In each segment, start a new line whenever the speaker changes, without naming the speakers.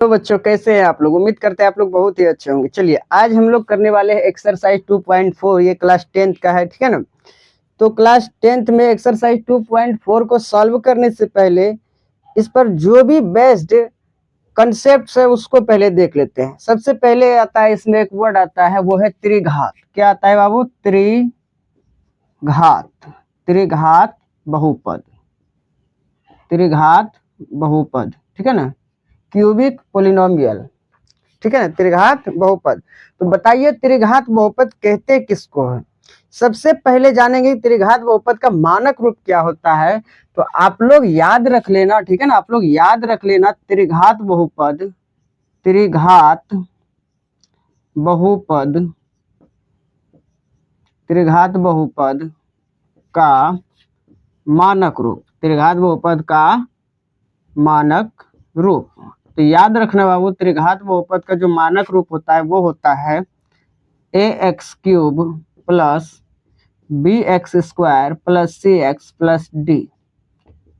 तो बच्चों कैसे हैं आप लोग? उम्मीद करते हैं आप लोग बहुत ही अच्छे होंगे। चलिए आज हम लोग करने वाले हैं एक्सरसाइज 2.4। ये क्लास 10th का है, ठीक है ना। तो क्लास 10th में एक्सरसाइज 2.4 को सॉल्व करने से पहले इस पर जो भी बेस्ड कंसेप्ट है उसको पहले देख लेते हैं। सबसे पहले आता है इसमें एक वर्ड आता है, वो है त्रिघात। क्या आता है बाबू? त्रिघात। त्रिघात बहुपद। त्रिघात बहुपद, ठीक है ना। क्यूबिक पोलिनोमियल, ठीक है ना। त्रिघात बहुपद। तो बताइए त्रिघात बहुपद कहते किसको है? सबसे पहले जानेंगे त्रिघात बहुपद का मानक रूप क्या होता है। तो आप लोग याद रख लेना, ठीक है ना। आप लोग याद रख लेना त्रिघात बहुपद, त्रिघात बहुपद, त्रिघात बहुपद का मानक रूप। त्रिघात बहुपद का मानक रूप। तो याद रखना बाबू, त्रिघात बहुपद का जो मानक रूप होता है वो होता है ax³ plus bx² plus cx plus d,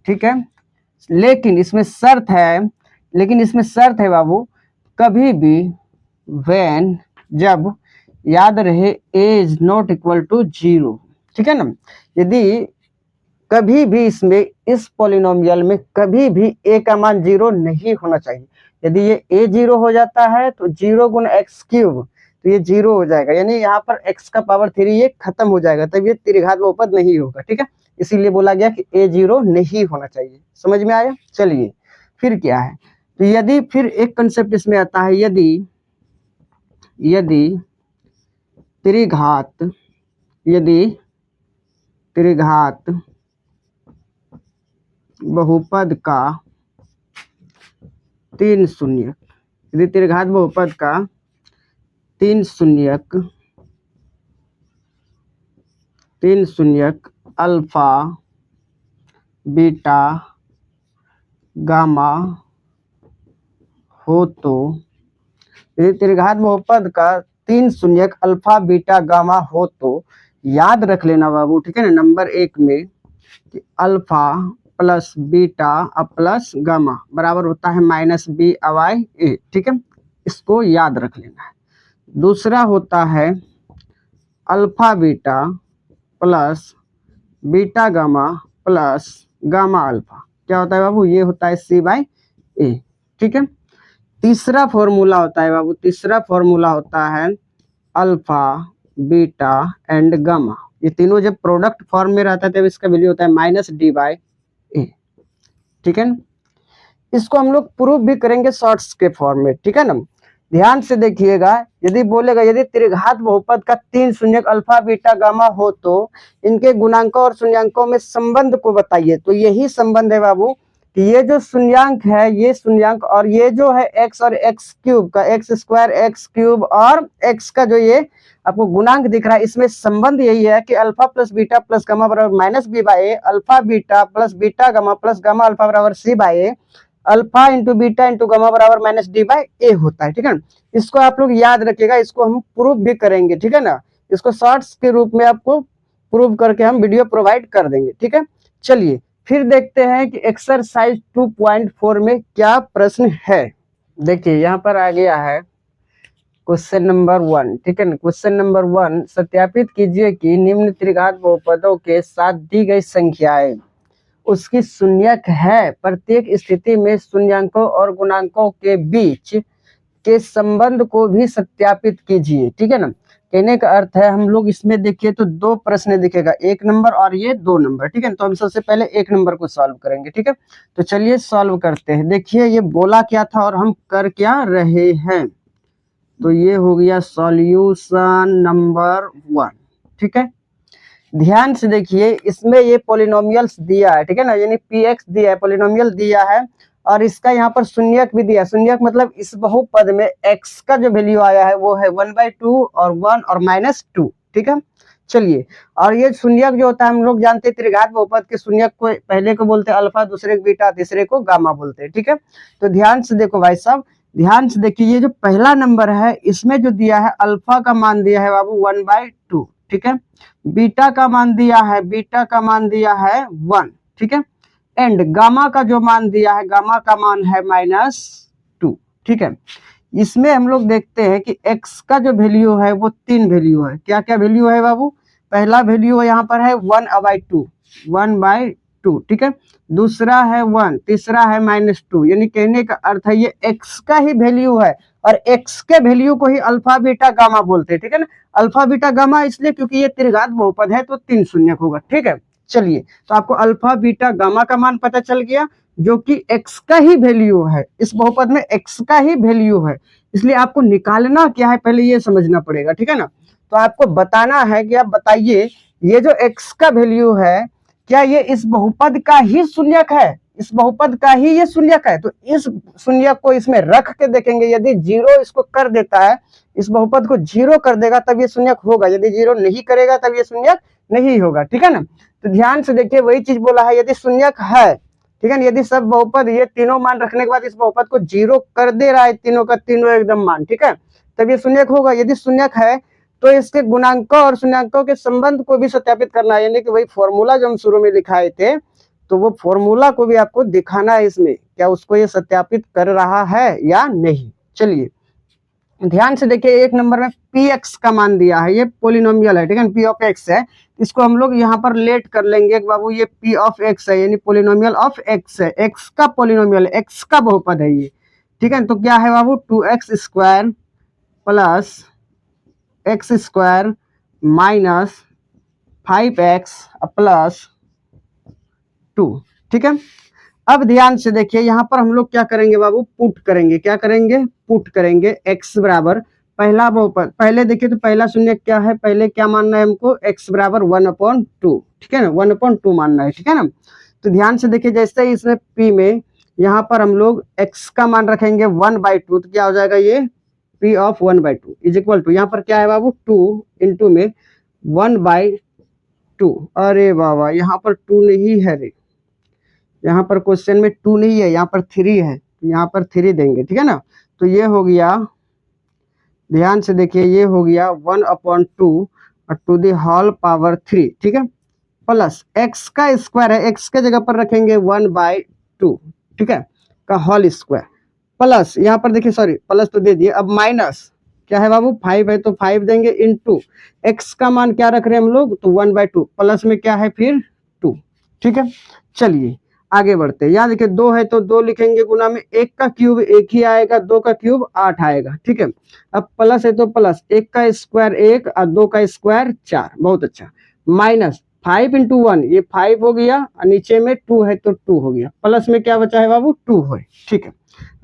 ठीक है। लेकिन इसमें शर्त है बाबू, कभी भी when, जब याद रहे a is not equal to 0, ठीक है ना। यदि कभी भी इसमें इस पॉलिनोमियल में कभी भी a का मान 0 नहीं होना चाहिए। यदि ये a 0 हो जाता है तो 0 गुना x³ तो ये 0 हो जाएगा, यानी यहाँ पर x का पावर 3 ये खत्म हो जाएगा, तब ये त्रिघात बहुपद नहीं होगा, ठीक है। इसीलिए बोला गया कि a 0 नहीं होना चाहिए। समझ में आया? चलिए फिर क्या है, तो यदि फिर एक कंसेप्ट इसमें आता है, यदि त्रिघात बहुपद का 3 शून्यक, यदि त्रिघात बहुपद का 3 शून्यक अल्फा बीटा गामा हो तो, यदि त्रिघात बहुपद का 3 शून्यक अल्फा बीटा गामा हो तो याद रख लेना बाबू, ठीक है ना। नंबर 1 में कि alpha plus beta plus gamma बराबर होता है -b/a, ठीक है। इसको याद रख लेना है। दूसरा होता है alpha beta plus beta gamma plus gamma alpha. क्या होता है बाबू? ये होता है c/a, ठीक है। तीसरा फॉर्मूला होता है अल्फा बीटा एंड गामा। ये तीनों जब प्रोडक्ट फॉर्म में रहता है तब इसका वैल्यू होता है -d/a, ठीक है। इसको हम लोग प्रूफ भी करेंगे शॉर्ट्स के फॉर्म में, ठीक है ना। ध्यान से देखिएगा, यदि बोलेगा यदि त्रिघात बहुपद का 3 शून्यक अल्फा बीटा गामा हो तो इनके गुणांकों और शून्यांकों में संबंध को बताइए। तो यही संबंध है बाबू कि ये जो शून्यांक है, ये शून्यांक, और ये जो है x और x³ का x² x³ और x का जो ये आपको गुणांक दिख रहा है, इसमें संबंध यही है कि alpha plus beta plus gamma बराबर -b/a, alpha beta plus beta gamma plus gamma alpha बराबर c/a, alpha into beta into gamma बराबर -d/a होता है, ठीक है ना। इसको आप लोग याद रखिएगा, इसको हम प्रूफ भी करेंगे, ठीक है ना। इसको शॉर्ट्स के रूप में आपको प्रूफ करके हम वीडियो प्रोवाइड कर देंगे, ठीक है। चलिए फिर देखते हैं कि एक्सरसाइज 2.4 में क्या प्रश्न है। देखिए यहाँ पर आ गया है क्वेश्चन नंबर 1, ठीक है ना। क्वेश्चन नंबर 1, सत्यापित कीजिए कि निम्न त्रिघात बहुपदों के साथ दी गई संख्याएं उसकी शून्यक है। प्रत्येक स्थिति में शून्यांकों और गुणांकों के बीच के संबंध को भी सत्यापित कीजिए, ठीक है ना। कहने का अर्थ है, हम लोग इसमें देखिए तो 2 प्रश्न दिखेगा, 1 नंबर और ये 2 नंबर, ठीक है। तो हम सबसे पहले 1 नंबर को सॉल्व करेंगे, ठीक है। तो चलिए सॉल्व करते हैं। देखिए ये बोला क्या था और हम कर क्या रहे हैं। तो ये हो गया सॉल्यूशन नंबर 1, ठीक है। ध्यान से देखिए, इसमें ये पॉलिनोमियल्स दिया है, ठीक है ना, यानी px दिया है, पॉलिनोमियल दिया है, और इसका यहाँ पर शून्यक भी दिया है। शून्यक मतलब इस बहुपद में x का जो वैल्यू आया है वो है 1/2 और 1 और -2, ठीक है। चलिए, और ये शून्यक जो होता है हम लोग जानते हैं त्रिघात बहुपद के शून्यक को पहले को बोलते हैं अल्फा, दूसरे को बीटा, तीसरे को गामा बोलते हैं, ठीक है। तो ध्यान से देखो भाई साहब, ध्यान से देखिए, ये जो पहला नंबर है इसमें जो दिया है अल्फा का मान दिया है बाबू 1/2, ठीक है। बीटा का मान दिया है 1, ठीक है। एंड गामा का जो मान दिया है, गामा का मान है -2, ठीक है। इसमें हम लोग देखते हैं कि x का जो वैल्यू है वो 3 वैल्यू है। क्या क्या वैल्यू है बाबू? पहला वैल्यू यहाँ पर है 1/2, 1/2, ठीक है। दूसरा है 1, तीसरा है -2। यानी कहने का अर्थ है ये x का ही वैल्यू है, और x के वैल्यू को ही अल्फा बीटा गामा बोलते हैं, ठीक है ना। अल्फा बीटा गामा इसलिए क्योंकि ये त्रिघात बहुपद है तो 3 शून्यक होगा, ठीक है। चलिए, तो आपको अल्फा बीटा गामा का मान पता चल गया, जो कि x का ही वैल्यू है। इस बहुपद में x का ही वैल्यू है, इसलिए आपको निकालना क्या है पहले ये समझना पड़ेगा, ठीक है ना। तो आपको बताना है कि आप बताइए ये जो x का वैल्यू है क्या ये इस बहुपद का ही शून्यक है, इस बहुपद का ही ये शून्यक है। तो इस शून्यक को इसमें रख के देखेंगे, यदि जीरो इसको कर देता है, इस बहुपद को जीरो कर देगा तब ये शून्यक होगा, यदि जीरो नहीं करेगा तब ये शून्यक नहीं होगा, ठीक है ना। तो ध्यान से देखिए, वही चीज बोला है, यदि शून्यक है, ठीक है ना, यदि सब बहुपद ये तीनों मान रखने के बाद इस बहुपद को जीरो कर दे रहा है, तीनों का तीनों एकदम मान, ठीक है, तब ये शून्यक होगा। यदि शून्यक है तो इसके गुणांकों और शून्यंकों के संबंध को भी सत्यापित करना है, यानी कि वही फॉर्मूला जो हम शुरू में लिखाए थे, तो वो फॉर्मूला को भी आपको दिखाना है इसमें, क्या उसको ये सत्यापित कर रहा है या नहीं। चलिए ध्यान से देखिए, एक नंबर में px का मान दिया है, ये पोलिनोमियल है, ठीक है, p ऑफ x है। इसको हम लोग यहाँ पर लेट कर लेंगे बाबू, ये p ऑफ x है, यानी पोलिनोमियल ऑफ x है, x का पोलिनोमियल, x का बहुपद है ये, ठीक है। तो क्या है बाबू, 2x² plus x² minus 5x plus 2, ठीक है। अब ध्यान से देखिए, यहाँ पर हम लोग क्या करेंगे बाबू, पुट करेंगे। क्या करेंगे? पुट करेंगे। x बराबर पहला बहुपद, पहले देखिए तो पहला शून्य क्या है, पहले क्या मानना है हमको, x बराबर 1/2, ठीक है ना, 1/2 मानना है, ठीक है ना। तो ध्यान से देखिए, जैसे ही इसमें p में यहाँ पर हम लोग x का मान रखेंगे 1/2, तो क्या हो जाएगा, ये p of 1/2 is equal to, यहाँ पर क्या है बाबू, 2 इंटू में 1/2। अरे बाबा, यहाँ पर 2 नहीं है रे, यहाँ पर क्वेश्चन में 2 नहीं है, यहाँ पर 3 है, तो यहाँ पर 3 देंगे, ठीक है ना। तो ये हो गया, ध्यान से देखिए, ये हो गया 1/2 टू द होल पावर 3, ठीक है, प्लस x का स्क्वायर है, x के जगह पर रखेंगे 1/2, ठीक है, का होल स्क्वायर, प्लस यहाँ पर देखिए, सॉरी प्लस तो दे दिए, अब माइनस क्या है बाबू, 5 है तो 5 देंगे, इंटू x का मान क्या रख रहे हैं हम लोग, तो 1/2, प्लस में क्या है फिर 2, ठीक है। चलिए आगे बढ़ते हैं, यहाँ देखिए 2 है तो 2 लिखेंगे गुना में, 1 का क्यूब 1 ही आएगा, 2 का क्यूब 8 आएगा, ठीक है। अब प्लस है तो प्लस, 1 का स्क्वायर 1 और 2 का स्क्वायर 4, बहुत अच्छा, माइनस 5 इंटू 1, ये 5 हो गया, और नीचे में 2 है तो 2 हो गया, प्लस में क्या बचा है बाबू, 2 है, ठीक है।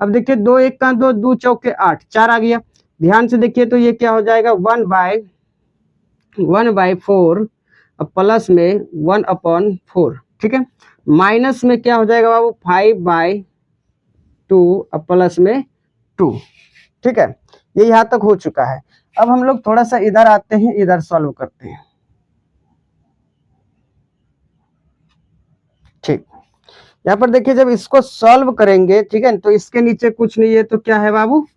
अब देखिए 2 1 का 2, 2 चौके 8, 4 आ गया। ध्यान से देखिए तो ये क्या हो जाएगा, 1/4, प्लस में 1/4, ठीक है, माइनस में क्या हो जाएगा बाबू, 5/2 प्लस में 2, ठीक है। ये यहाँ तक हो चुका है। अब हम लोग थोड़ा सा इधर आते हैं, इधर सॉल्व करते हैं, ठीक। यहाँ पर देखिए, जब इसको सॉल्व करेंगे, ठीक है, तो इसके नीचे कुछ नहीं है, तो क्या है बाबू,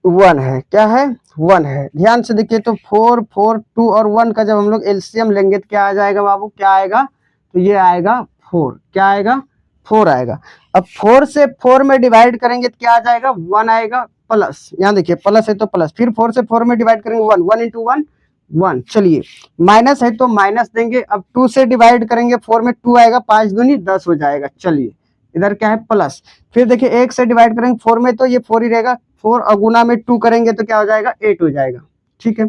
1 है, क्या है, 1 है। ध्यान से देखिए तो 4 4 2 और 1 का जब हम लोग एलसीएम लेंगे तो क्या आ जाएगा बाबू, क्या आएगा, तो ये आएगा 4, क्या आएगा, 4 आएगा। अब 4 से 4 में डिवाइड करेंगे तो क्या आ जाएगा, 1 आएगा, प्लस, यहाँ देखिए प्लस है तो प्लस, फिर 4 से 4 में डिवाइड करेंगे 1, 1 इंटू 1 1, चलिए माइनस है तो माइनस देंगे। अब 2 से डिवाइड करेंगे 4 में 2 आएगा, 5 दूनी 10 हो जाएगा, चलिए इधर क्या है, प्लस। फिर देखिए 1 से डिवाइड करेंगे 4 में तो ये 4 ही रहेगा, 4 और गुना में 2 करेंगे तो क्या हो जाएगा, 8 हो जाएगा, ठीक है।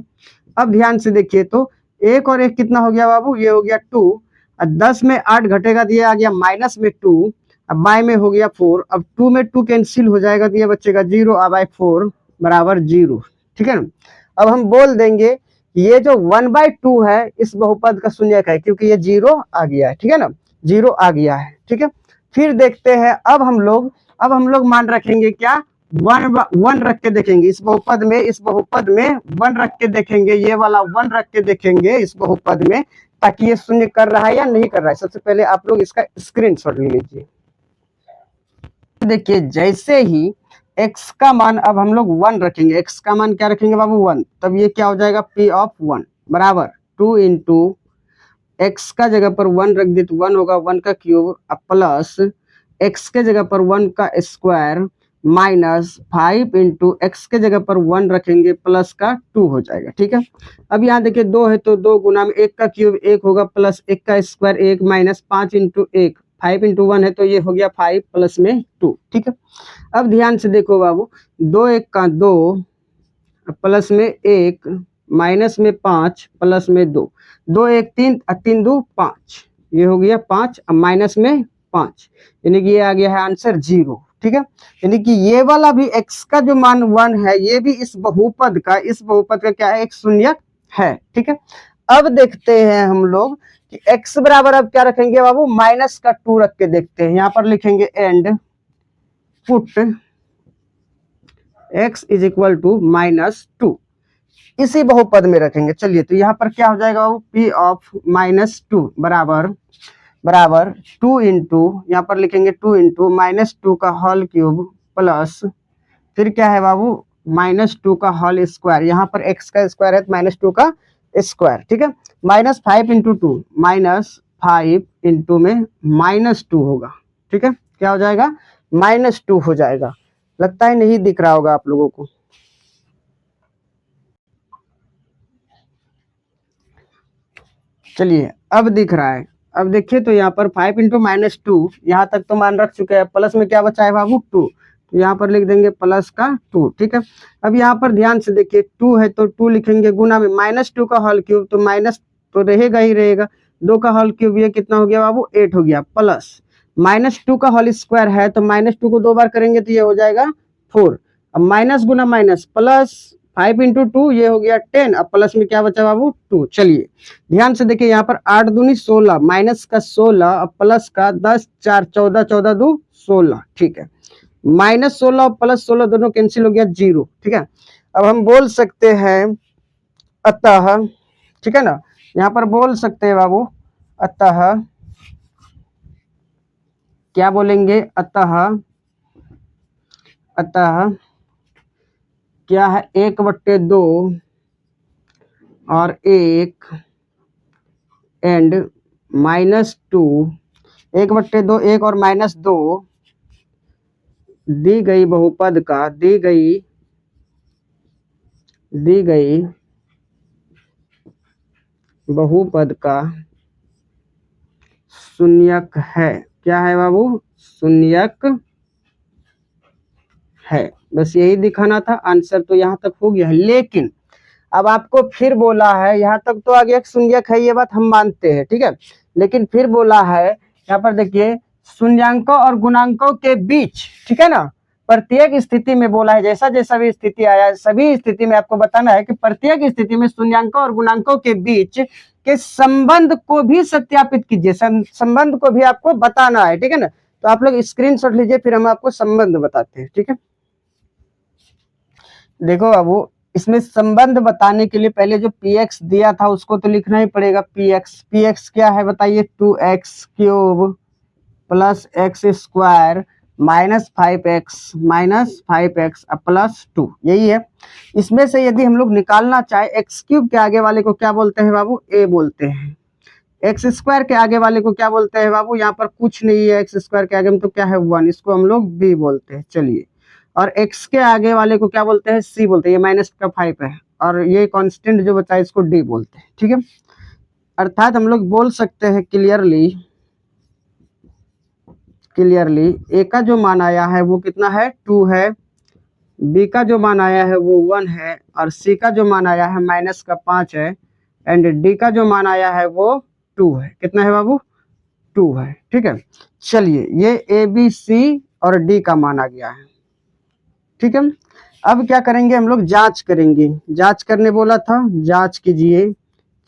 अब ध्यान से देखिए तो 1 और 1 कितना हो गया बाबू, ये हो गया 2, और 10 में 8 घटेगा तो ये आ गया माइनस में 2, अब बाय में हो गया 4, अब 2 में 2 कैंसिल हो जाएगा तो ये बचेगा 0, अब बाय 4 बराबर 0, ठीक है ना। अब हम बोल देंगे ये जो 1/2 है इस बहुपद का शून्यक है, क्योंकि ये 0 आ गया है, ठीक है ना, 0 आ गया है, ठीक है। फिर देखते हैं, अब हम लोग मान रखेंगे क्या, 1 रख के देखेंगे इस बहुपद में, 1 रख के देखेंगे, ये वाला 1 रख के देखेंगे इस बहुपद में, ताकि ये शून्य कर रहा है या नहीं कर रहा है। सबसे पहले आप लोग इसका स्क्रीनशॉट ले लीजिए। देखिए जैसे ही x का मान, अब हम लोग 1 रखेंगे, x का मान क्या रखेंगे बाबू, 1, तब ये क्या हो जाएगा, p ऑफ 1 बराबर 2 इंटू x का जगह पर 1 रख दे तो 1 होगा, 1 का क्यूब प्लस x के जगह पर 1 का स्क्वायर माइनस 5 इंटू एक्स के जगह पर 1 रखेंगे प्लस का 2 हो जाएगा। ठीक है, अब यहाँ देखिए 2 है तो 2 गुना में 1 का क्यूब 1 होगा प्लस 1 का स्क्वायर 1 माइनस 5 इंटू 1 5 इंटू 1 है तो ये हो गया 5 प्लस में 2। ठीक है, अब ध्यान से देखो बाबू, 2 1 का 2 प्लस में 1 माइनस में 5 प्लस में 2 2 1 3 3 2 5 ये हो गया 5 माइनस में 5 यानी कि ये आ गया है आंसर 0। ठीक है, यानी कि ये वाला भी x का जो मान 1 है ये भी इस बहुपद का क्या है, एक शून्यक है। ठीक है, अब देखते हैं हम लोग कि x बराबर अब क्या रखेंगे बाबू, माइनस का 2 रख के देखते हैं। यहाँ पर लिखेंगे and put x is equal to -2 इसी बहुपद में रखेंगे। चलिए तो यहाँ पर क्या हो जाएगा बाबू, p ऑफ -2 बराबर 2 इंटू, यहाँ पर लिखेंगे 2 इंटू -2 का होल क्यूब प्लस फिर क्या है बाबू -2 का होल स्क्वायर, यहाँ पर x का स्क्वायर है तो -2 का स्क्वायर। ठीक है, -5 इंटू 2 -5 इंटू में -2 होगा। ठीक है, क्या हो जाएगा, -2 हो जाएगा। लगता है नहीं दिख रहा होगा आप लोगों को। चलिए अब दिख रहा है। अब देखिए तो यहाँ पर 5 इंटू -2 यहाँ तक तो मान रख चुके हैं, प्लस में क्या बचा है बाबू 2, तो यहाँ पर लिख देंगे प्लस का 2। ठीक है, अब यहाँ पर ध्यान से देखिए 2 है तो 2 लिखेंगे गुना में -2 का होल क्यूब तो माइनस तो रहेगा ही रहेगा, 2 का होल क्यूब ये कितना हो गया बाबू 8 हो गया, प्लस -2 का होल स्क्वायर है तो -2 को 2 बार करेंगे तो ये हो जाएगा 4। अब माइनस गुना माइनस प्लस 5 इंटू 2 ये हो गया 10, अब प्लस में क्या बचा बाबू 2। चलिए ध्यान से देखिए यहाँ पर 8 दूनी 16 माइनस का 16 अब प्लस का 10 4 14 14 2 16। ठीक है, -16 और +16 दोनों कैंसिल हो गया 0। ठीक है, अब हम बोल सकते हैं अतः, ठीक है ना, यहाँ पर बोल सकते हैं बाबू अतः, क्या बोलेंगे अतः क्या है 1/2 और 1 एंड -2 1/2 1 और -2 दी गई बहुपद का दी गई बहुपद का शून्यक है। क्या है बाबू, शून्यक है। बस यही दिखाना था, आंसर तो यहाँ तक हो गया है। लेकिन अब आपको फिर बोला है, यहाँ तक तो आगे एक शून्यक है ये बात हम मानते हैं। ठीक है, लेकिन फिर बोला है यहाँ पर देखिए शून्यांकों और गुणांकों के बीच, ठीक है ना, प्रत्येक स्थिति में बोला है, जैसा जैसा भी स्थिति आया सभी स्थिति में आपको बताना है कि प्रत्येक स्थिति में शून्यांकों और गुणांकों के बीच के संबंध को भी सत्यापित कीजिए, संबंध को भी आपको बताना है। ठीक है ना, तो आप लोग स्क्रीनशॉट लीजिए फिर हम आपको संबंध बताते हैं। ठीक है, देखो बाबू इसमें संबंध बताने के लिए पहले जो px दिया था उसको तो लिखना ही पड़ेगा। px क्या है बताइए, 2x³ plus x² -5x plus 2, यही है। इसमें से यदि हम लोग निकालना चाहे x³ के आगे वाले को क्या बोलते हैं बाबू, a बोलते हैं। x² के आगे वाले को क्या बोलते हैं बाबू, यहाँ पर कुछ नहीं है, x² के आगे में तो क्या है 1, इसको हम लोग b बोलते हैं। चलिए, और x के आगे वाले को क्या बोलते हैं, c बोलते हैं, ये -5 है, और ये कांस्टेंट जो बचा है इसको d बोलते हैं। ठीक है, अर्थात हम लोग बोल सकते हैं क्लियरली a का जो मान आया है वो कितना है 2 है, b का जो मान आया है वो 1 है, और c का जो मान आया है -5 है, एंड d का जो मान आया है वो 2 है। कितना है बाबू, 2 है। ठीक है, चलिए ये a b c और d का मान आ गया है। ठीक है, अब क्या करेंगे हम लोग, जांच करेंगे। जांच करने बोला था, जांच कीजिए।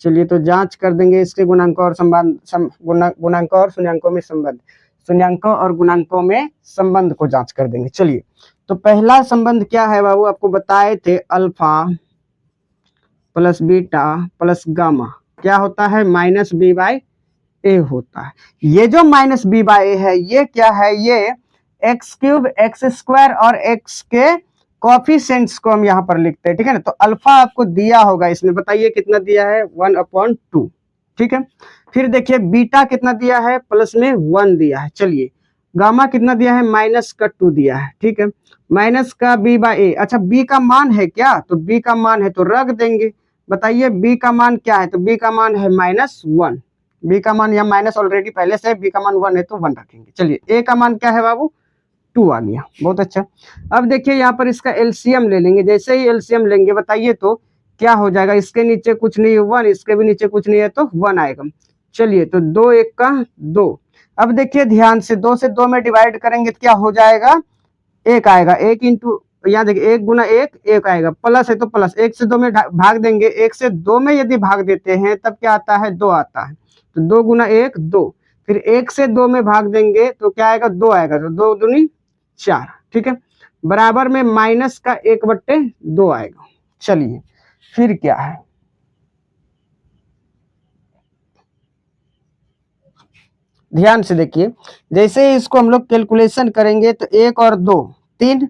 चलिए तो जांच कर देंगे इसके गुणांकों और गुणांकों और शून्यांकों में संबंध, शून्यांकों और गुणांकों में संबंध को जांच कर देंगे। चलिए तो पहला संबंध क्या है बाबू, आपको बताए थे alpha plus beta plus gamma क्या होता है, -b/a होता है। ये जो -b/a है ये क्या है, ये x³ x² और x के कोएफिशिएंट्स को हम यहाँ पर लिखते हैं। ठीक है ना, तो अल्फा आपको दिया होगा इसमें, बताइए कितना दिया है 1/2। ठीक है, फिर देखिए बीटा कितना दिया है, प्लस में 1 दिया है। चलिए गामा कितना दिया है, माइनस का 2 दिया है, ठीक है। माइनस का b बाई ए, अच्छा b का मान है क्या, तो b का मान है तो रख देंगे। बताइए b का मान क्या है, तो b का मान है -1। b का मान, यहाँ माइनस ऑलरेडी पहले से, b का मान 1 है तो 1 रखेंगे। चलिए a का मान क्या है बाबू, 2 आ गया, बहुत अच्छा। अब देखिए यहाँ पर इसका एलसीएम ले लेंगे। जैसे ही एलसीएम लेंगे बताइए तो क्या हो जाएगा, इसके नीचे कुछ नहीं है 1, इसके भी नीचे कुछ नहीं है तो 1 आएगा। चलिए तो 2 1 का 2। अब देखिए ध्यान से, 2 से 2 में डिवाइड करेंगे तो क्या हो जाएगा, 1 आएगा। 1 इंटू, यहाँ देखिए 1 गुना 1 1 आएगा, प्लस है तो प्लस, 1 से 2 में भाग देंगे, 1 से 2 में यदि भाग देते हैं तब क्या आता है, 2 आता है। तो 2 गुना 1 2, फिर 1 से 2 में भाग देंगे तो क्या आएगा, 2 आएगा, तो 2 दूनी 4, ठीक है। बराबर में माइनस का 1/2 आएगा। चलिए फिर क्या है, ध्यान से देखिए, जैसे ही इसको हम लोग कैलकुलेशन करेंगे तो 1 और 2 3,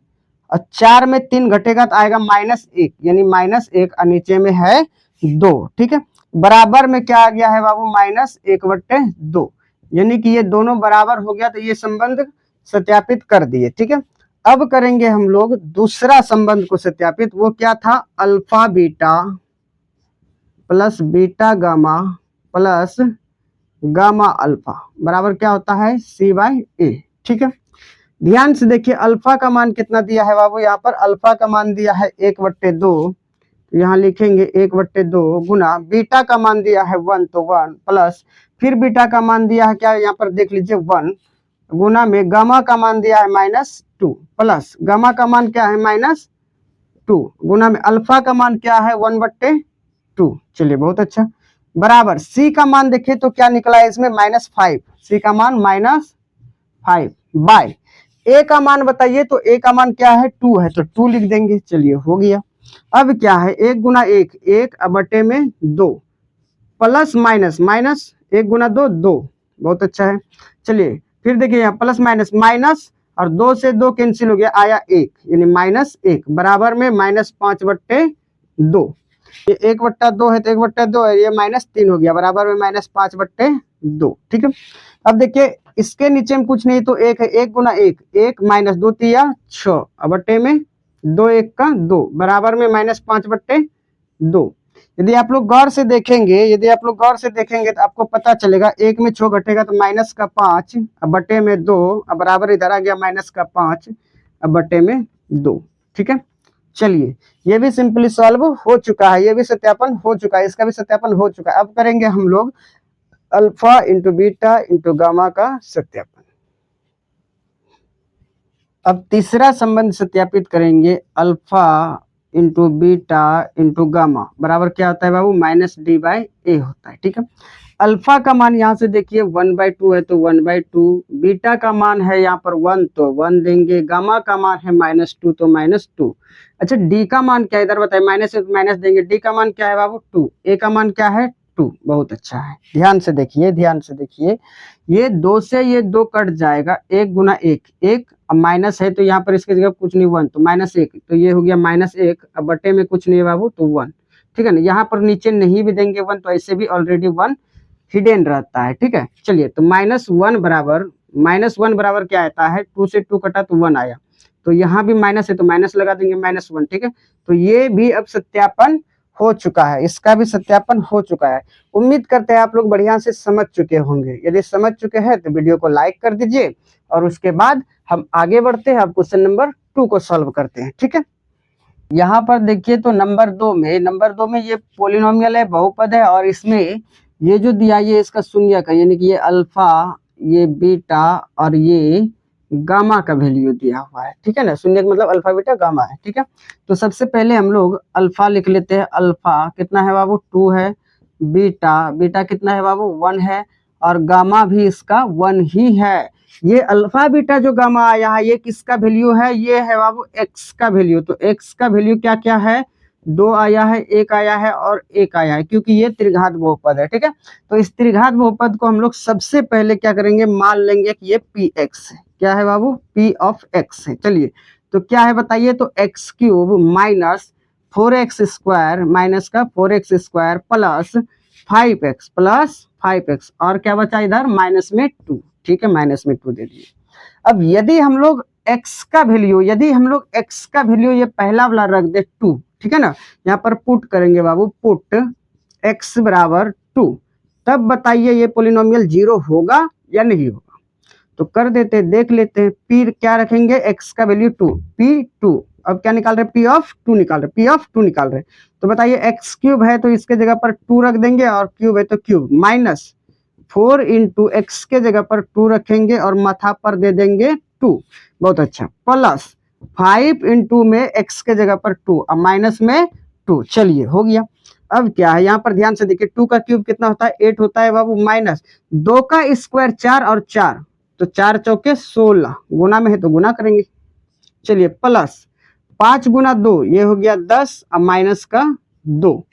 और 4 में 3 घटेगा तो आएगा -1, यानी -1 और नीचे में है 2, ठीक है। बराबर में क्या आ गया है बाबू, -1/2, यानी कि ये दोनों बराबर हो गया, तो ये संबंध सत्यापित कर दिए, ठीक है। अब करेंगे हम लोग दूसरा संबंध को सत्यापित, वो क्या था, alpha beta plus beta gamma plus gamma alpha बराबर क्या होता है, C/A, ठीक है। ध्यान से देखिए, अल्फा का मान कितना दिया है बाबू, यहाँ पर अल्फा का मान दिया है 1/2, यहाँ लिखेंगे 1/2 गुना बीटा का मान दिया है 1, तो 1 प्लस, फिर बीटा का मान दिया है क्या, यहाँ पर देख लीजिए 1 गुना में गामा का मान दिया है -2, प्लस गामा का मान क्या है -2 गुना में अल्फा का मान क्या है 1/2। चलिए बहुत अच्छा, बराबर सी का मान देखिए तो क्या निकला है इसमें, -5, सी का मान -5 बाय ए का मान बताइए, तो ए का मान क्या है, 2 है तो 2 लिख देंगे। चलिए हो गया। अब क्या है, 1 गुना 1 1 बटे में 2 प्लस माइनस माइनस 1 गुना 2 2, बहुत अच्छा है। चलिए फिर देखिए यहाँ प्लस माइनस माइनस, और 2 से 2 कैंसिल हो गया, आया 1, यानी -1 बराबर में -5/2। ये 1/2 है तो 1/2 है, ये -3 हो गया, बराबर में -5/2, ठीक है। अब देखिए इसके नीचे में कुछ नहीं तो 1 है, 1 गुना 1 1 -2 3 6 बटे में 2 1 का 2 बराबर में -5/2। यदि आप लोग गौर से देखेंगे, तो आपको पता चलेगा, 1 में 6 घटेगा तो -5 बटे में 2, बराबर इधर आ गया -5 बटे में 2, ठीक है। चलिए ये भी सिंपली सॉल्व हो चुका है, ये भी सत्यापन हो चुका है, इसका भी सत्यापन हो चुका है। अब करेंगे हम लोग alpha into beta into gamma का सत्यापन। अब तीसरा संबंध सत्यापित करेंगे, alpha into beta into gamma बराबर क्या होता है बाबू, -D/A होता है, ठीक है। अल्फा का मान यहाँ से देखिए 1/2 है तो 1/2, बीटा का मान है यहाँ पर 1 तो 1 देंगे, गामा का मान है -2 तो -2। अच्छा डी का मान क्या है, इधर बताइए, माइनस है तो माइनस देंगे। डी का मान क्या है बाबू, 2। ए का मान क्या है, 2, बहुत अच्छा है। ध्यान से देखिए, ये 2 से ये 2 कट जाएगा, 1 गुना 1 1, अब माइनस है तो यहाँ पर इसके जगह कुछ नहीं 1, तो -1, तो ये हो गया -1, अब बटे में कुछ नहीं है बाबू तो 1, ठीक है ना। यहाँ पर नीचे नहीं भी देंगे 1 तो ऐसे भी ऑलरेडी 1 हिडन रहता है, ठीक है। चलिए तो -1 बराबर क्या आता है, 2 से 2 कटा तो 1 आया, तो यहाँ भी माइनस है तो माइनस लगा देंगे -1, ठीक है। तो ये भी अब सत्यापन हो चुका है, इसका भी सत्यापन हो चुका है। उम्मीद करते हैं आप लोग बढ़िया से समझ चुके होंगे। यदि समझ चुके हैं तो वीडियो को लाइक कर दीजिए, और उसके बाद हम आगे बढ़ते हैं, अब क्वेश्चन नंबर 2 को सॉल्व करते हैं, ठीक है। यहाँ पर देखिए तो नंबर 2 में ये पोलिनोमियल है, बहुपद है, और इसमें ये जो दिया ये इसका शून्यक है, यानी कि ये अल्फा, ये बीटा और ये गामा का वैल्यू दिया हुआ है, ठीक है ना। शून्यक मतलब अल्फा बीटा गामा है, ठीक है। तो सबसे पहले हम लोग अल्फा लिख लेते हैं। अल्फा कितना है बाबू, 2 है। बीटा कितना है बाबू, 1 है, और गामा भी इसका 1 ही है। ये अल्फा बीटा जो गामा आया है ये किसका वैल्यू है, ये है बाबू एक्स का वैल्यू। तो एक्स का वैल्यू क्या क्या है, 2 आया है, 1 आया है और 1 आया है, क्योंकि ये त्रिघात बहुपद है, ठीक है। तो इस त्रिघात बहुपद को हम लोग सबसे पहले क्या करेंगे, मान लेंगे कि ये Px है। क्या है बाबू, P ऑफ x है। चलिए तो क्या है बताइए, तो x³ माइनस 4x² माइनस का 4x² प्लस 5x और क्या बचा इधर माइनस में 2, ठीक है, माइनस में 2 दे दिए। अब यदि हम लोग x का वैल्यू ये पहला वाला रख दे 2, ठीक है ना, यहाँ पर पुट करेंगे बाबू, पुट x बराबर 2, तब बताइए ये पोलिनोमियल 0 होगा या नहीं होगा। तो कर देते, देख लेते हैं। p क्या रखेंगे, x का वैल्यू 2, p2, अब क्या निकाल रहे, p ऑफ 2 निकाल रहे, तो बताइए x क्यूब है तो इसके जगह पर 2 रख देंगे, और क्यूब है तो क्यूब, माइनस 4 इंटू एक्स के जगह पर 2 रखेंगे और माथा पर दे देंगे 2, बहुत अच्छा, प्लस 5 इंटू में एक्स के जगह पर 2 और माइनस में 2, चलिए हो गया। अब क्या है, यहाँ पर ध्यान से देखिए, 2 का क्यूब कितना होता है, 8 होता है बाबू, माइनस 2 का स्क्वायर 4 और 4, तो 4 चौके 16, गुना में है तो गुना करेंगे, चलिए, प्लस 5 गुना 2 ये हो गया 10 और माइनस का 2,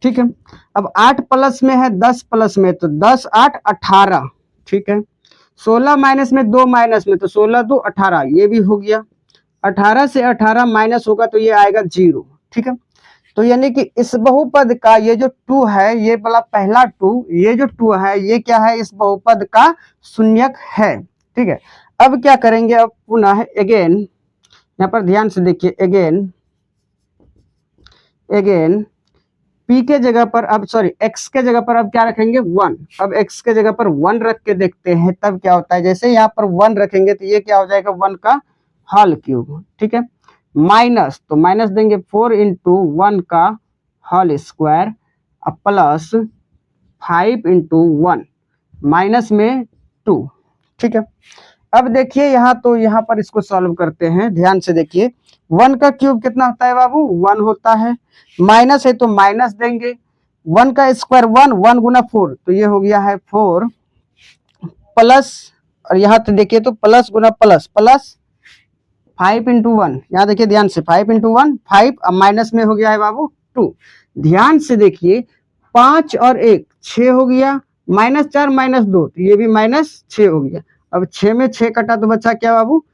ठीक है। अब 8 प्लस में है 10 प्लस में, तो 10 8 18, ठीक है। 16 माइनस में 2 माइनस में, तो 16 2 18, ये भी हो गया। 18 से 18 माइनस होगा तो ये आएगा 0, ठीक है। तो यानी कि इस बहुपद का ये जो 2 है, ये वाला पहला 2, ये जो 2 है ये क्या है, इस बहुपद का शून्यक है, ठीक है। अब क्या करेंगे, अब पुनः अगेन यहाँ पर ध्यान से देखिए, अगेन p के जगह पर, अब सॉरी x के जगह पर अब क्या रखेंगे, 1, अब x के जगह पर 1 रख के देखते हैं तब क्या होता है। जैसे यहाँ पर 1 रखेंगे तो ये क्या हो जाएगा, 1 का होल क्यूब, ठीक है, माइनस, तो माइनस देंगे 4 इंटू 1 का whole square, plus 5 into 1 minus में 2, ठीक है। अब देखिए यहाँ, तो यहाँ पर इसको सॉल्व करते हैं, ध्यान से देखिए, 1 का क्यूब कितना होता है बाबू, 1 होता है, माइनस है तो माइनस देंगे, 1 का स्क्वायर 1, 1 गुना 4, तो ये हो गया है 4, प्लस, और यहाँ तो देखिए तो प्लस गुना प्लस, प्लस 5 इंटू 1, यहाँ देखिए ध्यान से, 5 इंटू 1 5, अब माइनस में हो गया है बाबू 2, ध्यान से देखिए, 5 और 1 6 हो गया, माइनस 4 माइनस 2, तो ये भी माइनस 6 हो गया। अब 6 में 6 कटा तो बचा क्या बाबू,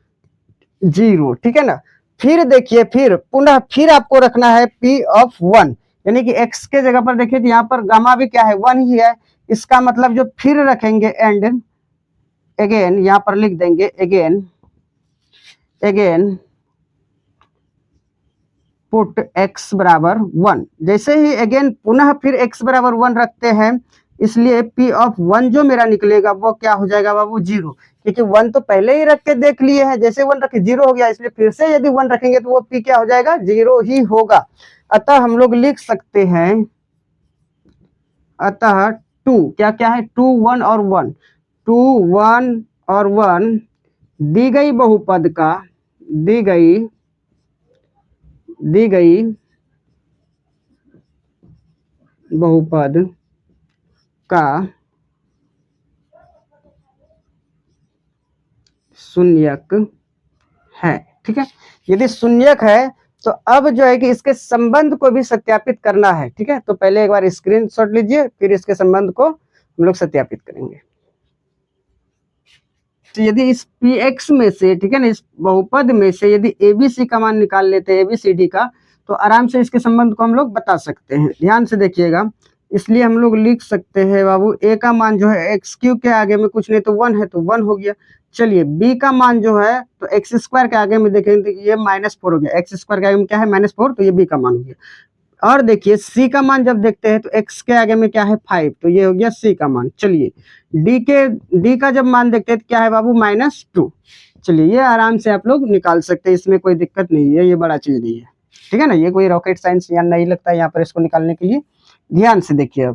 0, ठीक है ना। फिर देखिए, फिर पुनः फिर आपको रखना है p ऑफ 1, यानी कि x के जगह पर देखिए तो यहाँ पर गामा भी क्या है, 1 ही है, इसका मतलब जो फिर रखेंगे एंड अगेन यहाँ पर लिख देंगे, अगेन पुट x बराबर 1, जैसे ही अगेन पुनः फिर x बराबर 1 रखते हैं, इसलिए p ऑफ 1 जो मेरा निकलेगा वो क्या हो जाएगा बाबू, 0, क्योंकि 1 तो पहले ही रख के देख लिए हैं, जैसे 1 रखे 0 हो गया, इसलिए फिर से यदि 1 रखेंगे तो वो p क्या हो जाएगा, 0 ही होगा। अतः हम लोग लिख सकते हैं, अतः 2 क्या क्या है, 2 1 और 1, 2 1 और 1 दी गई बहुपद का, दी गई बहुपद का शून्यक है, ठीक है। यदि शून्यक है तो अब जो है कि इसके संबंध को भी सत्यापित करना है, ठीक है। तो पहले एक बार स्क्रीनशॉट लीजिए, फिर इसके संबंध को हम लोग सत्यापित करेंगे। तो यदि इस px में से, ठीक है ना, इस बहुपद में से यदि abc का मान निकाल लेते हैं, abcd का, तो आराम से इसके संबंध को हम लोग बता सकते हैं। ध्यान से देखिएगा, इसलिए हम लोग लिख सकते हैं बाबू, a का मान जो है एक्स क्यूब के आगे में कुछ नहीं तो 1 है, तो 1 हो गया। चलिए b का मान जो है तो एक्स स्क्वायर के आगे में देखेंगे तो ये -4 हो गया, एक्स स्क्वायर के आगे में क्या है, -4, तो ये b का मान हो गया। और देखिए c का मान जब देखते हैं तो x के आगे में क्या है 5, तो ये हो गया c का मान। चलिए d का जब मान देखते हैं तो क्या है बाबू, -2। चलिए ये आराम से आप लोग निकाल सकते हैं, इसमें कोई दिक्कत नहीं है, ये बड़ा चीज नहीं है, ठीक है ना, ये कोई रॉकेट साइंस या नहीं लगता है यहाँ पर इसको निकालने के लिए। ध्यान से देखिए,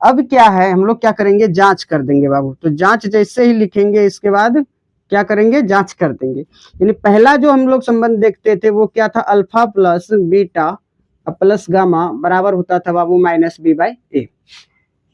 अब क्या है, हम लोग क्या करेंगे, जांच कर देंगे बाबू। तो जांच जैसे ही लिखेंगे इसके बाद क्या करेंगे, जांच कर देंगे। यानी पहला जो हम लोग संबंध देखते थे वो क्या था, alpha plus beta plus gamma बराबर होता था बाबू -b/a।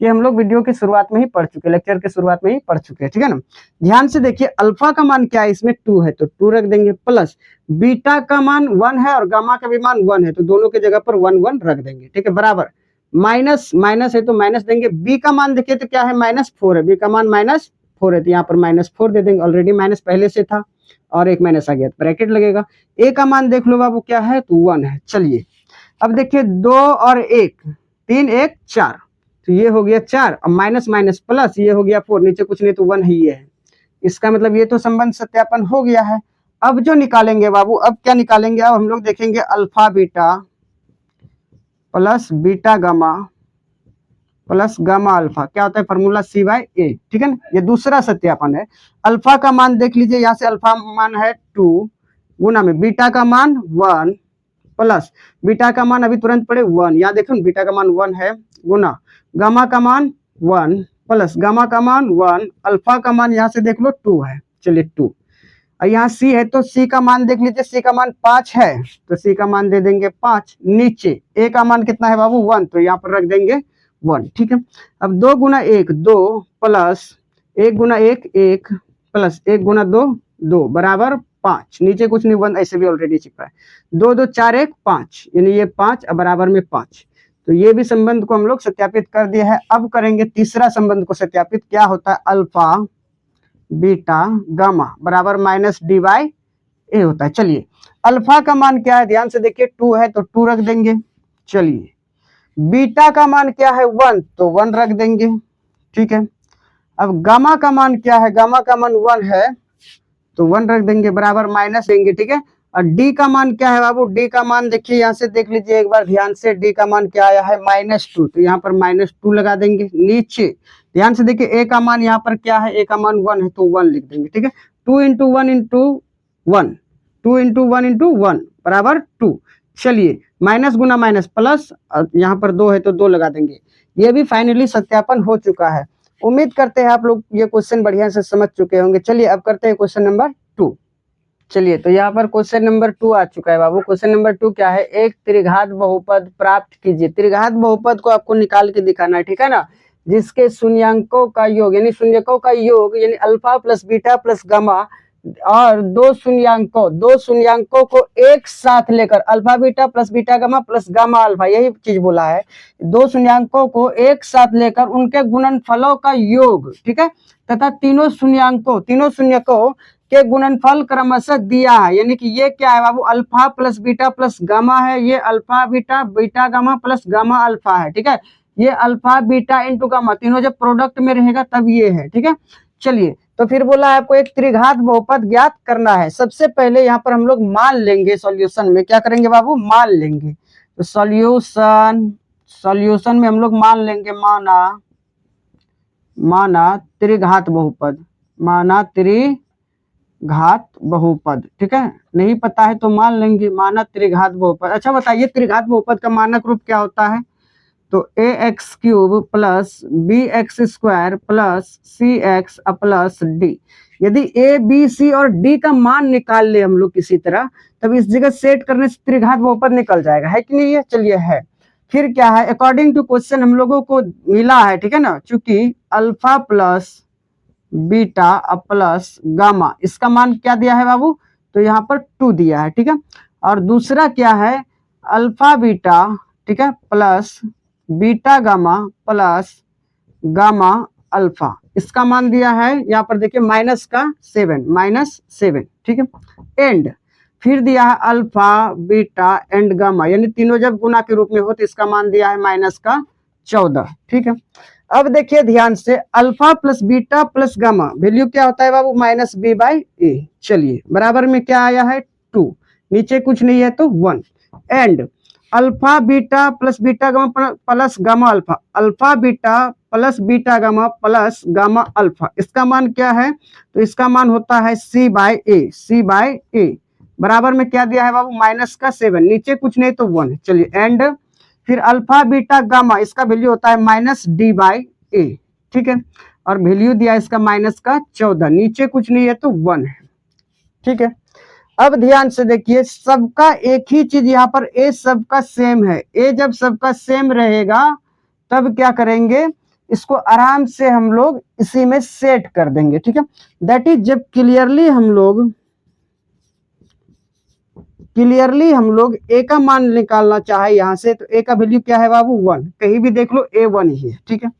ये हम लोग वीडियो की शुरुआत में ही पढ़ चुके, लेक्चर के शुरुआत में ही पढ़ चुके हैं, ठीक है ना। ध्यान से देखिए, अल्फा का मान क्या है, इसमें 2 है तो 2 रख देंगे, प्लस बीटा का मान 1 है और गामा का भी मान 1 है, तो दोनों के जगह पर 1 1 रख देंगे, ठीक है, बराबर माइनस माइनस है तो माइनस देंगे। बी का मान देखिए तो क्या है, -4 है, बी का मान -4 है, तो यहाँ पर -4 दे देंगे, ऑलरेडी माइनस पहले से था और एक माइनस आ गया तो ब्रैकेट लगेगा। ए का मान देख लो बाबू क्या है, तो 1 है। चलिए अब देखिए 2 और 1, 3 1 4, तो ये हो गया 4, अब माइनस माइनस प्लस, ये हो गया 4, नीचे कुछ नहीं तो 1 ही है, इसका मतलब ये तो संबंध सत्यापन हो गया है। अब जो निकालेंगे बाबू, अब क्या निकालेंगे, अब हम लोग देखेंगे alpha beta plus beta gamma plus gamma alpha क्या होता है, फॉर्मूला C/A, ठीक है ना। ये दूसरा सत्यापन है। अल्फा का मान देख लीजिए, यहाँ से अल्फा मान है 2 गुना में बीटा का मान 1 प्लस बीटा का मान अभी तुरंत पड़े 1, यहाँ देखो बीटा का मान 1 है, गुना गामा का मान 1 प्लस गामा का मान 1, अल्फा का मान यहाँ से देख लो 2 है, चलिए 2। और यहाँ C है तो C का मान देख लीजिए, C का मान 5 है तो C का मान दे देंगे 5। नीचे A का मान कितना है बाबू 1, तो यहाँ पर रख देंगे 1, ठीक है। अब 2 गुना 1 2 प्लस 1 गुना 1 1 प्लस 1 गुना 2 2 बराबर 5। नीचे कुछ नहीं, 1 ऐसे भी ऑलरेडी छिपा है। 2 2 4 1 5, यानी ये 5 बराबर में 5। तो ये भी संबंध को हम लोग सत्यापित कर दिया है। अब करेंगे तीसरा संबंध को सत्यापित, क्या होता है, अल्फा बीटा गामा बराबर -D/A होता है। चलिए अल्फा का मान क्या है, ध्यान से देखिए 2 है तो 2 रख देंगे। चलिए बीटा का मान क्या है 1, तो 1 रख देंगे, ठीक है। अब गामा का मान क्या है, गामा का मान 1 है तो 1 रख देंगे, बराबर माइनस देंगे, ठीक है। और डी का मान क्या है बाबू, डी का मान देखिए, यहाँ से देख लीजिए एक बार ध्यान से, डी का मान क्या आया है -2, तो यहाँ पर -2 लगा देंगे। नीचे ध्यान से देखिए ए का मान यहाँ पर क्या है, ए का मान 1 है तो 1 लिख देंगे, ठीक है। 2 × 1 × 1 2 × 1 × 1 बराबर 2। चलिए माइनस गुना माइनस प्लस, यहाँ पर 2 है तो 2 लगा देंगे। ये भी फाइनली सत्यापन हो चुका है। उम्मीद करते हैं आप लोग ये क्वेश्चन बढ़िया से समझ चुके होंगे। चलिए अब करते हैं क्वेश्चन नंबर 2। चलिए तो यहाँ पर क्वेश्चन नंबर 2 आ चुका है बाबू। क्वेश्चन नंबर 2 क्या है, एक त्रिघात बहुपद प्राप्त कीजिए। त्रिघात बहुपद को आपको निकाल के दिखाना है, ठीक है ना, जिसके शून्यांकों का योग यानी शून्यकों का योग यानी alpha plus beta plus gamma और दो शून्यांकों को एक साथ लेकर alpha beta plus beta gamma plus gamma alpha, यही चीज बोला है। दो शून्यांकों को एक साथ लेकर उनके गुणनफलों का योग, ठीक है, तथा तीनों शून्यकों के गुणनफल क्रमशः दिया है। यानी कि ये क्या है बाबू, alpha plus beta plus gamma है, ये alpha beta beta gamma plus gamma alpha है, ठीक है। ये अल्फा बीटा इंटू गामा तीनों जब प्रोडक्ट में रहेगा तब ये है, ठीक है। चलिए तो फिर बोला है आपको एक त्रिघात बहुपद ज्ञात करना है। सबसे पहले यहाँ पर हम लोग मान लेंगे, सॉल्यूशन में क्या करेंगे बाबू, मान लेंगे। तो सॉल्यूशन में हम लोग मान लेंगे, माना त्रिघात बहुपद, ठीक है। नहीं पता है तो मान लेंगे माना त्रिघात बहुपद। अच्छा बताइए त्रिघात बहुपद का मानक रूप क्या होता है, तो ax³ plus bx² plus cx plus d। यदि a b c और d का मान निकाल ले हम लोग किसी तरह, तब इस जगह सेट करने से त्रिघात बहुपद निकल जाएगा, है कि नहीं है। चलिए है, फिर क्या है, अकॉर्डिंग टू क्वेश्चन हम लोगों को मिला है, ठीक है ना, चूंकि alpha plus beta plus gamma इसका मान क्या दिया है बाबू, तो यहाँ पर 2 दिया है, ठीक है। और दूसरा क्या है, अल्फा बीटा, ठीक है, plus beta gamma plus gamma alpha, इसका मान दिया है यहाँ पर देखिए -7, ठीक है। एंड फिर दिया है अल्फा बीटा एंड गामा, यानी तीनों जब गुना के रूप में हो तो इसका मान दिया है -14, ठीक है। अब देखिए ध्यान से, alpha plus beta plus gamma value क्या होता है बाबू, -B/A। चलिए बराबर में क्या आया है 2, नीचे कुछ नहीं है तो 1। And alpha beta plus beta gamma plus gamma alpha, alpha beta plus beta gamma plus gamma alpha, इसका मान क्या है, तो इसका मान होता है C/A बराबर में क्या दिया है बाबू, -7, नीचे कुछ नहीं तो 1। चलिए एंड फिर अल्फा बीटा गामा इसका वैल्यू होता है -D/A, ठीक है। और वैल्यू दिया इसका -14, नीचे कुछ नहीं है तो 1 है, ठीक है। अब ध्यान से देखिए, सबका एक ही चीज यहाँ पर, ए सबका सेम है। ए जब सबका सेम रहेगा तब क्या करेंगे, इसको आराम से हम लोग इसी में सेट कर देंगे, ठीक है। दैट इज जब क्लियरली हम लोग ए का मान निकालना चाहे यहाँ से, तो ए का वैल्यू क्या है बाबू 1, कहीं भी देख लो ए 1 ही है, ठीक है।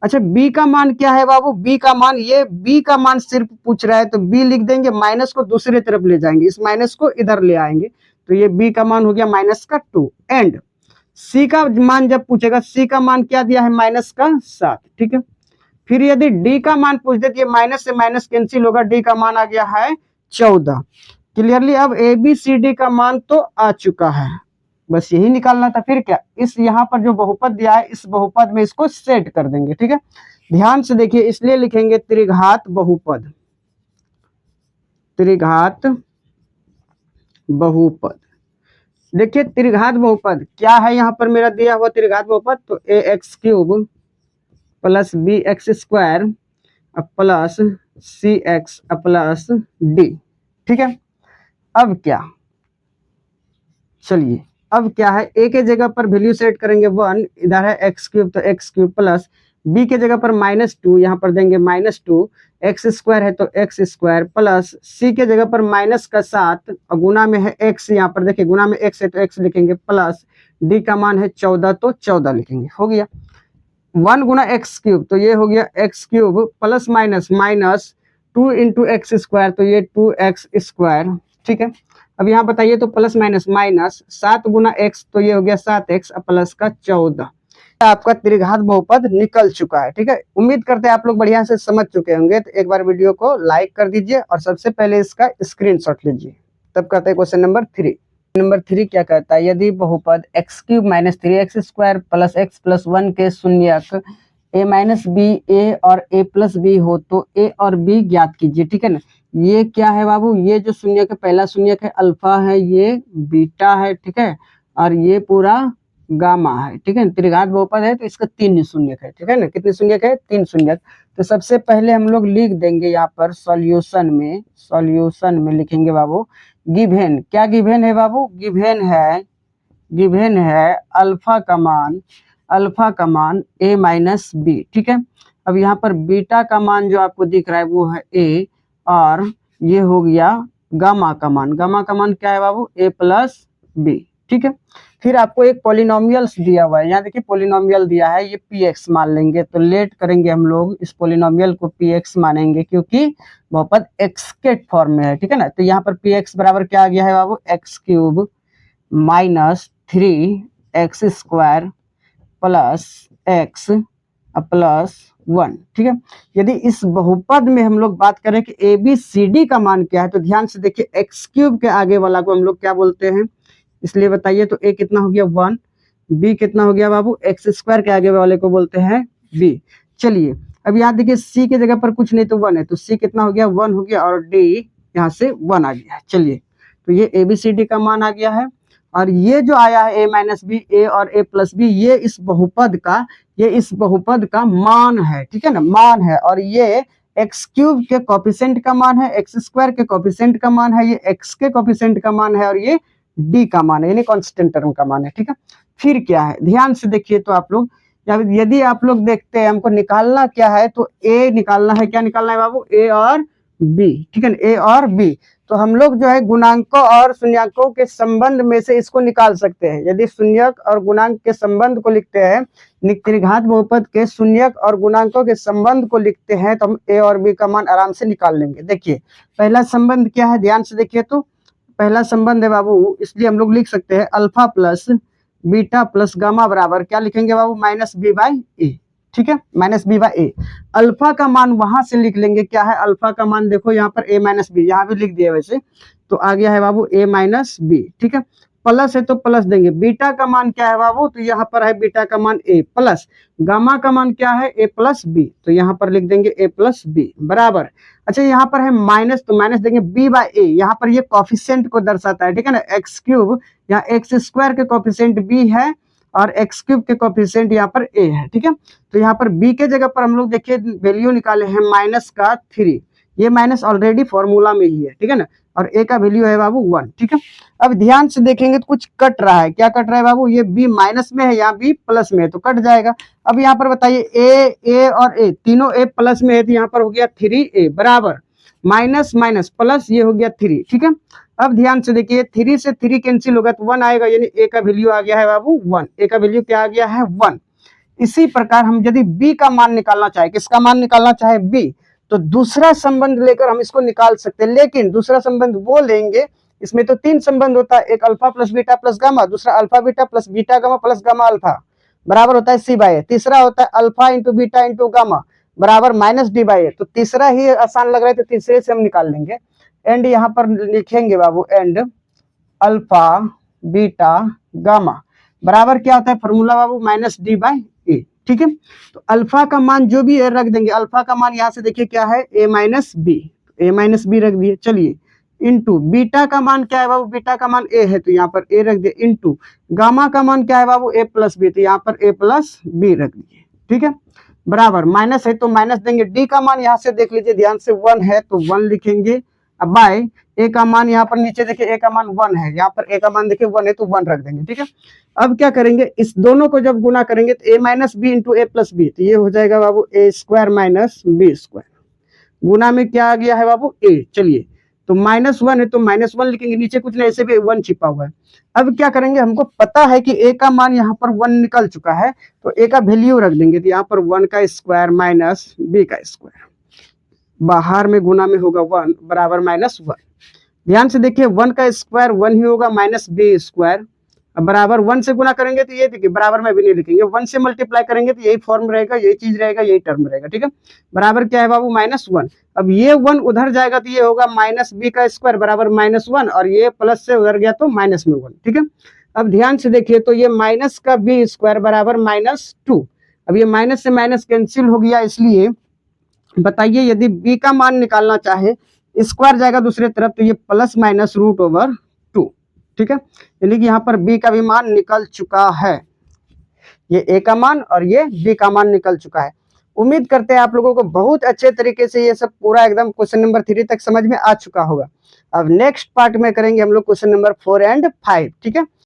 अच्छा बी का मान क्या है बाबू, बी का मान, ये बी का मान सिर्फ पूछ रहा है तो बी लिख देंगे, माइनस को दूसरे तरफ ले जाएंगे, इस माइनस को इधर ले आएंगे, तो ये बी का मान हो गया -2। एंड सी का मान जब पूछेगा, सी का मान क्या दिया है -7, ठीक है। फिर यदि डी का मान पूछ दे तो ये माइनस से माइनस कैंसिल होगा, डी का मान आ गया है 14। क्लियरली अब ए बी सी डी का मान तो आ चुका है, बस यही निकालना था। फिर क्या, इस यहाँ पर जो बहुपद दिया है इस बहुपद में इसको सेट कर देंगे। ठीक है, ध्यान से देखिए, इसलिए लिखेंगे त्रिघात बहुपद, त्रिघात बहुपद। देखिए त्रिघात बहुपद क्या है, यहाँ पर मेरा दिया हुआ त्रिघात बहुपद, तो A x cube plus B x square plus C x plus D. ठीक है, अब क्या, चलिए अब क्या है, ए के जगह पर वैल्यू सेट करेंगे 1, इधर है एक्स क्यूब तो एक्स क्यूब प्लस बी के जगह पर -2, यहाँ पर देंगे -2, एक्स स्क्वायर है तो एक्स स्क्वायर प्लस सी के जगह पर माइनस का 7 और गुना में है एक्स, यहाँ पर देखिए गुना में एक्स है तो एक्स लिखेंगे प्लस डी का मान है 14 तो 14 लिखेंगे। हो गया 1 गुना एक्स क्यूब तो ये हो गया x cube plus minus minus 2 into x square तो ये 2x स्क्वायर। ठीक है, अब यहाँ बताइए तो प्लस माइनस माइनस 7 गुना एक्स तो ये हो गया 7x प्लस का 14। आपका त्रिघात बहुपद निकल चुका है। ठीक है, उम्मीद करते हैं आप लोग बढ़िया से समझ चुके होंगे। तो एक बार वीडियो को लाइक कर दीजिए और सबसे पहले इसका स्क्रीनशॉट लीजिए। तब कहते हैं क्वेश्चन नंबर 3। नंबर 3 क्या कहता है, यदि बहुपद x cube minus 3x square plus x plus 1 के शून्यक a माइनस बी ए और a प्लस बी हो तो a और b ज्ञात कीजिए। ठीक है ना, ये क्या है बाबू, ये जो शून्यक है, पहला शून्यक है अल्फा है, ये बीटा है। ठीक है, और ये पूरा गामा है। ठीक है, त्रिघात बहुपद है तो इसका 3 शून्यक है। ठीक है ना, कितने शून्यक है, 3 शून्यक। तो सबसे पहले हम लोग लिख देंगे यहाँ पर सॉल्यूशन में, सॉल्यूशन में लिखेंगे बाबू गिवेन, क्या गिवेन है बाबू, गिवेन है अल्फा का मान a माइनस बी। ठीक है, अब यहाँ पर बीटा का मान जो आपको दिख रहा है वो है a, और ये हो गया गामा का मान क्या है बाबू, a प्लस बी। ठीक है, फिर आपको एक पॉलिनोमियल दिया हुआ है, यहाँ देखिए पॉलिनोमियल दिया है, ये px मान लेंगे। तो लेट करेंगे हम लोग इस पॉलिनोमियल को px मानेंगे क्योंकि बहुपद x के फॉर्म में है। ठीक है ना, तो यहाँ पर px बराबर क्या आ गया है बाबू, x cube minus 3x square plus x plus 1। ठीक है, यदि इस बहुपद में हम लोग बात करें कि ए बी सी डी का मान क्या है, तो ध्यान से देखिए एक्स क्यूब के आगे वाला को हम लोग क्या बोलते हैं, इसलिए बताइए तो a कितना हो गया 1, b कितना हो गया बाबू, एक्स स्क्वायर के आगे वाले को बोलते हैं b। चलिए अब यहाँ देखिए c के जगह पर कुछ नहीं तो 1 है, तो c कितना हो गया 1 हो गया, और d यहाँ से 1 आ गया। चलिए तो ये ए बी सी डी का मान आ गया है, और ये जो आया है a माइनस बी ए और a प्लस बी, ये इस बहुपद का मान है। ठीक है ना, मान है, और ये एक्स क्यूब के कोफिशिएंट का मान है, एक्स स्क्वायर के कोफिशिएंट का मान है, ये एक्स के कोफिशिएंट का मान है, और ये डी का मान है, यानी कांस्टेंट टर्म का मान है। ठीक है, फिर क्या है, ध्यान से देखिए तो आप लोग, यदि आप लोग देखते हैं हमको निकालना क्या है, तो ए निकालना है, क्या निकालना है बाबू, ए और बी। ठीक है ना, ए और बी। तो हम लोग जो है गुणांकों और शून्यकों के संबंध में से इसको निकाल सकते हैं। यदि शून्यक और गुणांक के संबंध को लिखते हैं, त्रिघात बहुपद के शून्यक और गुणांकों के संबंध को लिखते हैं, तो हम ए और बी का मान आराम से निकाल लेंगे। देखिए पहला संबंध क्या है, ध्यान से देखिए तो पहला संबंध है बाबू, इसलिए हम लोग लिख सकते हैं alpha plus beta plus gamma बराबर क्या लिखेंगे बाबू, माइनस बी बाई ए। ठीक है, माइनस बी बाई ए। अल्फा का मान वहां से लिख लेंगे, क्या है अल्फा का मान, देखो यहाँ पर ए माइनस बी, यहाँ भी लिख दिया वैसे, तो आ गया है बाबू ए माइनस बी। ठीक है, प्लस है तो प्लस देंगे। बीटा का मान क्या है बाबू, तो यहाँ पर है बीटा का मान ए, प्लस गामा का मान क्या है ए प्लस बी, तो यहाँ पर लिख देंगे ए प्लस बी बराबर। अच्छा यहाँ पर है माइनस, तो माइनस देंगे बी बाई ए, यहाँ पर ये कॉफिशिएंट को दर्शाता है। ठीक है ना, एक्स क्यूब, यहाँ एक्स स्क्वायर के कॉफिशिएंट बी है और एक्स क्यूब के कॉफिशिएंट यहाँ पर ए है। ठीक है, तो यहाँ पर बी के जगह पर हम लोग देखिए वैल्यू निकाले हैं -3, ये माइनस ऑलरेडी फॉर्मूला में ही है। ठीक है ना, और ए का वैल्यू है बाबू 1। ठीक है, अब ध्यान से देखेंगे तो कुछ कट रहा है, क्या कट रहा है बाबू, ये बी माइनस में है, यहाँ बी प्लस में है, तो कट जाएगा। अब यहाँ पर बताइए ए और ए तीनों ए प्लस में है, तो यहाँ पर हो गया 3a बराबर माइनस माइनस प्लस, ये हो गया 3। ठीक है, अब ध्यान से देखिए 3 से 3 कैंसिल होगा तो 1 आएगा, यानी ए का वैल्यू आ गया है बाबू 1, ए का वैल्यू क्या आ गया है 1। इसी प्रकार हम यदि बी का मान निकालना चाहे, किसका मान निकालना चाहे बी, तो दूसरा संबंध लेकर हम इसको निकाल सकते हैं, लेकिन दूसरा संबंध वो लेंगे, इसमें तो 3 संबंध होता है, एक alpha plus beta plus gamma, दूसरा alpha beta plus beta gamma plus gamma alpha बराबर होता है सी बाई ए, तीसरा होता है alpha into beta into gamma बराबर माइनस डी बाई ए। तो तीसरा ही आसान लग रहा है तो तीसरे से हम निकाल लेंगे। एंड यहाँ पर लिखेंगे बाबू एंड अल्फा बीटा गामा बराबर क्या होता है फॉर्मूला बाबू माइनस डी बाई ए। ठीक है, तो अल्फा का मान जो भी है रख देंगे। अल्फा का मान यहाँ से देखिए क्या है ए माइनस बी रख दिए। चलिए इंटू बीटा का मान क्या है बाबू, बीटा का मान ए है तो यहाँ पर ए रख दिए। इंटू गामा का मान क्या है बाबू ए प्लस बी, तो यहाँ पर ए प्लस बी रख दिए। ठीक है, बराबर माइनस है तो माइनस देंगे। डी का मान यहाँ से देख लीजिए ध्यान से 1 है तो 1 लिखेंगे। अब बाय ए का मान यहाँ पर नीचे देखिए ए का मान 1 है, यहाँ पर ए का मान देखिए 1 है तो 1 रख देंगे। ठीक है, अब क्या करेंगे इस दोनों को जब गुना करेंगे तो ए माइनस बी इंटू ए प्लस बी, तो ये हो जाएगा बाबू ए स्क्वायर माइनस बी स्क्वायर। गुना में क्या आ गया है बाबू ए। चलिए तो -1 है तो -1 लिखेंगे, नीचे कुछ नहीं ऐसे भी 1 छिपा हुआ है। अब क्या करेंगे, हमको पता है कि ए का मान यहाँ पर 1 निकल चुका है तो ए का वैल्यू रख देंगे। तो यहाँ पर 1 का स्क्वायर माइनस बी का स्क्वायर, बाहर में गुना में होगा 1 बराबर -1। ध्यान से देखिए 1 का स्क्वायर 1 ही होगा माइनस बी स्क्वायर। अब बराबर 1 से गुना करेंगे तो ये देखिए बराबर में भी नहीं लिखेंगे, 1 से मल्टीप्लाई करेंगे तो यही फॉर्म रहेगा, यही चीज रहेगा, यही टर्म रहेगा। ठीक है, बराबर क्या है बाबू -1। अब ये 1 उधर जाएगा तो ये होगा माइनस बी का स्क्वायर बराबर -1 और ये प्लस से उधर गया तो माइनस में 1। ठीक है, अब ध्यान से देखिए तो ये माइनस का बी स्क्वायर बराबर -2। अब ये माइनस से माइनस कैंसिल हो गया, इसलिए बताइए यदि बी का मान निकालना चाहे स्क्वायर जाएगा दूसरे तरफ तो ये +√/2। ठीक है, यानी कि यहाँ पर बी का भी मान निकल चुका है, ये ए का मान और ये बी का मान निकल चुका है। उम्मीद करते हैं आप लोगों को बहुत अच्छे तरीके से ये सब पूरा एकदम क्वेश्चन नंबर 3 तक समझ में आ चुका होगा। अब नेक्स्ट पार्ट में करेंगे हम लोग क्वेश्चन नंबर 4 एंड 5। ठीक है।